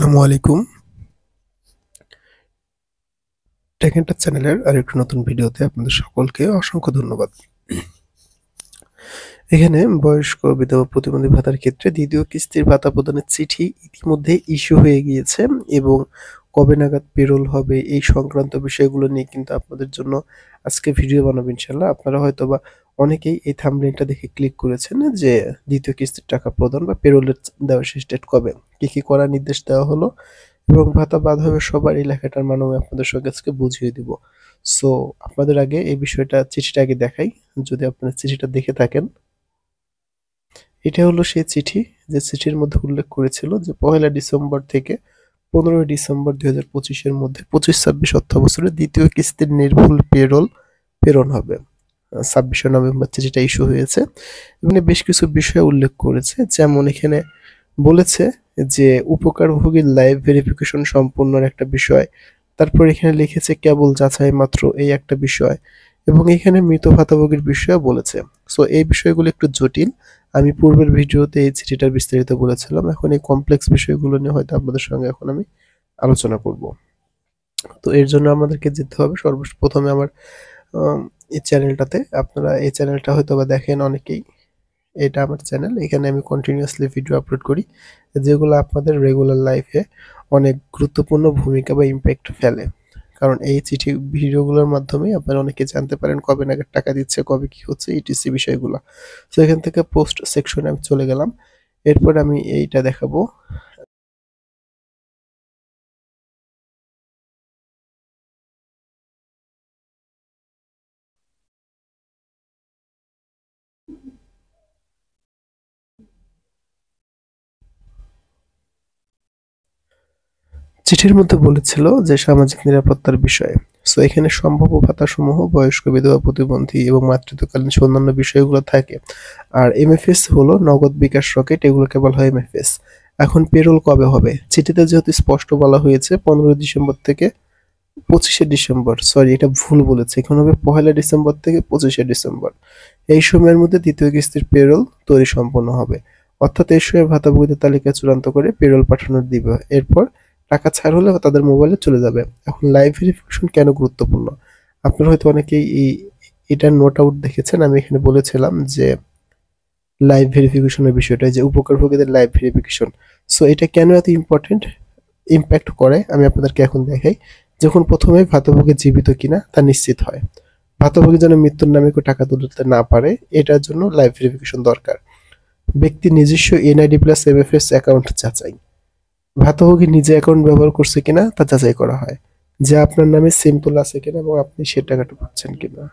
আসসালামু আলাইকুম। টেকেনটা চ্যানেলের আরেকটি নতুন ভিডিওতে আপনাদের সকলকে অসংখ্য ধন্যবাদ। এখানে বয়স্ক বিধবা প্রতিবন্ধী ভাতার ক্ষেত্রে দ্বিতীয় কিস্তির ভাতা প্রদানের চিঠি ইতিমধ্যে ইস্যু হয়ে গিয়েছে এবং কবে নাগাদ পেরোল হবে এই সংক্রান্ত বিষয়গুলো নিয়ে কিন্তু আপনাদের জন্য আজকে ভিডিও বানাবো ইনশাআল্লাহ। আপনারা হয়তোবা অনেকেই এই থাম্বনেইলটা দেখে ক্লিক করেছেন যে দ্বিতীয় কিস্তির টাকা প্রদান বা পেরোলের দেওয়ার শেষ ডেট কবে, কি করার নির্দেশ দেওয়া হলো এবং ভাতা বাদ হবে সবার এই লেখাটার মানে আমি আপনাদের সঙ্গে আজকে বুঝিয়ে দিব। সো আপনাদের আগে এই বিষয়টা চিঠিটা আগে দেখাই, যদি আপনারা চিঠিটা দেখে থাকেন। এটা হলো সেই চিঠি যে চিঠির মধ্যে উল্লেখ করেছিল যে 1 ডিসেম্বর থেকে 15 ডিসেম্বর 2025-এর মধ্যে 25-26 অর্থবছরে দ্বিতীয় কিস্তির নির্ভুল পেরোল প্রেরণ হবে। 26শে নভেম্বর চিঠিটা ইস্যু হয়েছে। এখানে বেশ কিছু বিষয় উল্লেখ করেছে, যেমন এখানে বলেছে যে উপকারভোগীর লাইভ ভেরিফিকেশন সম্পূর্ণর একটা বিষয়, তারপর এখানে লিখেছে কেবল যাচাই মাত্র এই একটা বিষয়, এবং এখানে মৃত ভাতাভোগীর বিষয় বলেছে। সো এই বিষয়গুলো একটু জটিল, আমি পূর্বের ভিডিওতে এই চিঠিটার বিস্তারিত বলেছিলাম। এখন এই কমপ্লেক্স বিষয়গুলো নিয়ে হয়তো আপনাদের সঙ্গে এখন আমি আলোচনা করব। তো এর জন্য আমাদেরকে যেতে হবে সর্বপ্রথমে আমার এই চ্যানেলটাতে। আপনারা এই চ্যানেলটা হয়তো বা দেখেন অনেকেই, এটা আমার চ্যানেল। এখানে আমি কন্টিনিউয়াসলি ভিডিও আপলোড করি যেগুলো আপনাদের রেগুলার লাইফে অনেক গুরুত্বপূর্ণ ভূমিকা বা ইম্প্যাক্ট ফেলে, কারণ এই চিঠি ভিডিওগুলোর মাধ্যমে আপনারা অনেকে জানতে পারেন কবে নাগাদ টাকা দিচ্ছে, কবে কি হচ্ছে, ইটিসি বিষয়গুলো। তো এখান থেকে পোস্ট সেকশনে আমি চলে গেলাম। এরপর আমি এইটা দেখাবো। চিঠির মধ্যে বলেছিল যে সামাজিক নিরাপত্তার বিষয়ে। সো এখানে সম্ভাব্য ভাতাসমূহ বয়স্ক বিধবা প্রতিবন্ধী এবং মাতৃত্বকালীন অন্যান্য বিষয়গুলো থাকে। আর এমএফএস হলো নগদ বিকাশ রকেট, এগুলো কেবল হয় এমএফএস। এখন পেরোল কবে হবে, চিঠিতে যেহেতু স্পষ্ট বলা হয়েছে 15 ডিসেম্বর থেকে 25শে ডিসেম্বর, সরি এটা ভুল বলেছে, এখন হবে 1 ডিসেম্বর থেকে 25শে ডিসেম্বর। এই সময়ের মধ্যে দ্বিতীয় কিস্তির পেরোল তৈরি সম্পন্ন হবে, অর্থাৎ এই সময় ভাতাভোগীদের তালিকা চূড়ান্ত করে পেরোল পাঠানোর দিবে। এরপর টাকা ছাড় হলে তাদের মোবাইলে চলে যাবে। এখন লাইভ ভেরিফিকেশন কেন গুরুত্বপূর্ণ, আপনারা হয়তো অনেকেই এটা নোট আউট দেখেছেন। আমি এখানে বলেছিলাম যে লাইভ ভেরিফিকেশনের বিষয়টা, যে উপকারভোগীদের লাইভ ভেরিফিকেশন। সো এটা কেন এত ইম্পর্টেন্ট ইম্প্যাক্ট করে আমি আপনাদেরকে এখন দেখাই। যখন প্রথমে ভাতাভোগী জীবিত কিনা তা নিশ্চিত হয়, ভাতাভোগী যেন মৃত্যুর নামে কেউ টাকা তুলতে না পারে, এটার জন্য লাইভ ভেরিফিকেশন দরকার। ব্যক্তি নিজস্ব এনআইডি প্লাস এমএফএস অ্যাকাউন্ট যাচাই, ভাতাভোগী নিজে অ্যাকাউন্ট ব্যবহার করছে কিনা তা যাচাই করা হয়, যে আপনার নামে সিম তোলা আছে কিনা এবং আপনি সে টাকাটা পাচ্ছেন কিনা।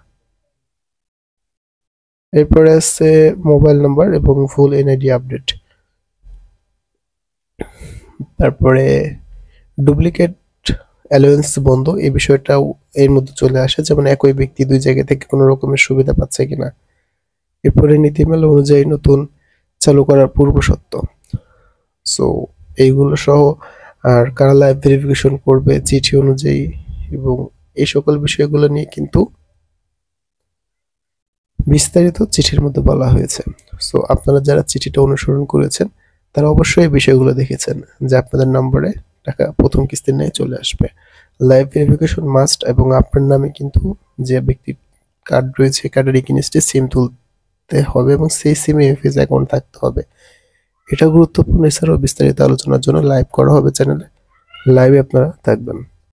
এরপরে আছে মোবাইল নাম্বার এবং ফুল এনআইডি আপডেট। তারপরে ডুপ্লিকেট অ্যালাউয়েন্স বন্ধ, এই বিষয়টাও এর মধ্যে চলে আসে, যেমন একই ব্যক্তি দুই জায়গা থেকে কোনো রকমের সুবিধা পাচ্ছে কিনা। এরপরে নীতিমালা অনুযায়ী নতুন চালু করার পূর্ব শর্ত। সো এইগুলো সহ, আর কারা লাইভ ভেরিফিকেশন করবে চিঠি অনুযায়ী, এবং এই সকল বিষয়গুলো নিয়ে কিন্তু বিস্তারিত চিঠির মধ্যে বলা হয়েছে। সো আপনারা যারা চিঠিটা অনুসরণ করেছেন তারা অবশ্যই এই বিষয়গুলো দেখেছেন, যে আপনাদের নম্বরে টাকা প্রথম কিস্তির ন্যায় চলে আসবে। লাইভ ভেরিফিকেশন মাস্ট, এবং আপনার নামে কিন্তু যে ব্যক্তির কার্ড রয়েছে কার্ডের এগেইনস্টে সিম তুলতে হবে এবং সেই সিমে এমএফএস অ্যাকাউন্ট থাকতে হবে। এটা গুরুত্বপূর্ণ। এছাড়াও বিস্তারিত আলোচনার জন্য লাইভ করা হবে চ্যানেলে, লাইভে আপনারা থাকবেন।